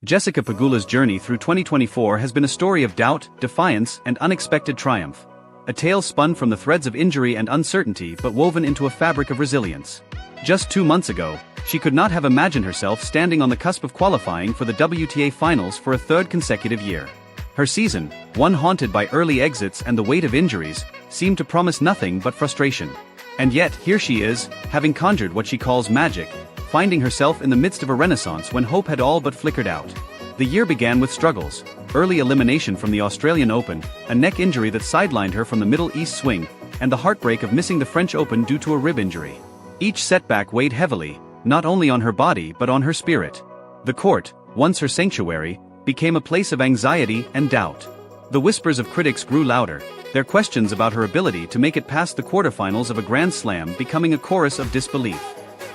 Jessica Pegula's journey through 2024 has been a story of doubt, defiance, and unexpected triumph. A tale spun from the threads of injury and uncertainty but woven into a fabric of resilience. Just 2 months ago, she could not have imagined herself standing on the cusp of qualifying for the WTA finals for a third consecutive year. Her season, one haunted by early exits and the weight of injuries, seemed to promise nothing but frustration. And yet, here she is, having conjured what she calls magic, finding herself in the midst of a renaissance when hope had all but flickered out. The year began with struggles: early elimination from the Australian Open, a neck injury that sidelined her from the Middle East swing, and the heartbreak of missing the French Open due to a rib injury. Each setback weighed heavily, not only on her body but on her spirit. The court, once her sanctuary, became a place of anxiety and doubt. The whispers of critics grew louder, their questions about her ability to make it past the quarterfinals of a Grand Slam becoming a chorus of disbelief.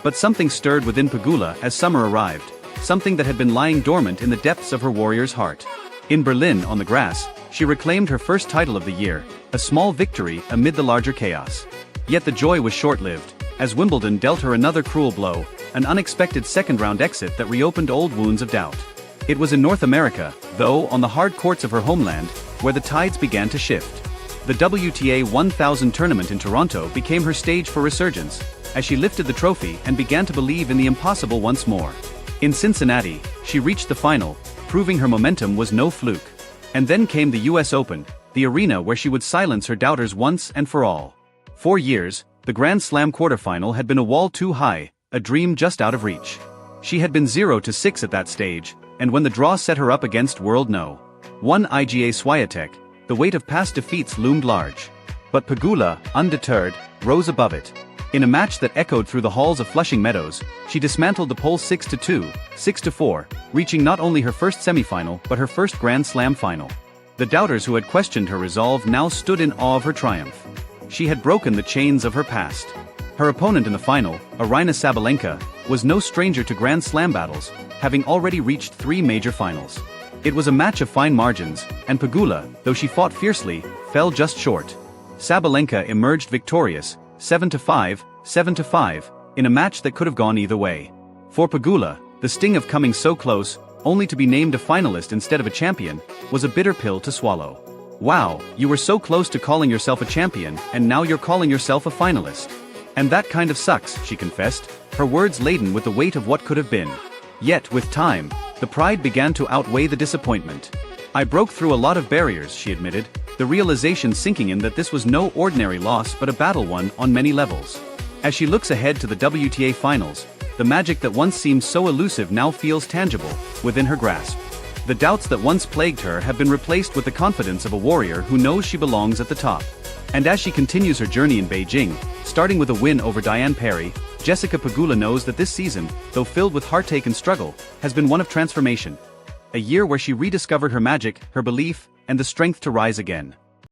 But something stirred within Pegula as summer arrived, something that had been lying dormant in the depths of her warrior's heart. In Berlin, on the grass, she reclaimed her first title of the year, a small victory amid the larger chaos. Yet the joy was short-lived, as Wimbledon dealt her another cruel blow, an unexpected second-round exit that reopened old wounds of doubt. It was in North America, though, on the hard courts of her homeland, where the tides began to shift. The WTA 1000 tournament in Toronto became her stage for resurgence, as she lifted the trophy and began to believe in the impossible once more. In Cincinnati, she reached the final, proving her momentum was no fluke. And then came the US Open, the arena where she would silence her doubters once and for all. 4 years, the Grand Slam quarterfinal had been a wall too high, a dream just out of reach. She had been 0-6 at that stage, and when the draw set her up against world No. 1 Iga Swiatek, the weight of past defeats loomed large. But Pegula, undeterred, rose above it. In a match that echoed through the halls of Flushing Meadows, she dismantled the pole 6-2, 6-4, reaching not only her first semifinal but her first Grand Slam final. The doubters who had questioned her resolve now stood in awe of her triumph. She had broken the chains of her past. Her opponent in the final, Aryna Sabalenka, was no stranger to Grand Slam battles, having already reached 3 major finals. It was a match of fine margins, and Pegula, though she fought fiercely, fell just short. Sabalenka emerged victorious, 7-5, 7-5, in a match that could have gone either way. For Pegula, the sting of coming so close, only to be named a finalist instead of a champion, was a bitter pill to swallow. Wow, you were so close to calling yourself a champion, and now you're calling yourself a finalist. And that kind of sucks, she confessed, her words laden with the weight of what could have been. Yet, with time, the pride began to outweigh the disappointment. I broke through a lot of barriers, she admitted, the realization sinking in that this was no ordinary loss but a battle won on many levels. As she looks ahead to the WTA finals, the magic that once seemed so elusive now feels tangible, within her grasp. The doubts that once plagued her have been replaced with the confidence of a warrior who knows she belongs at the top. And as she continues her journey in Beijing, starting with a win over Diane Parry, Jessica Pegula knows that this season, though filled with heartache and struggle, has been one of transformation. A year where she rediscovered her magic, her belief, and the strength to rise again.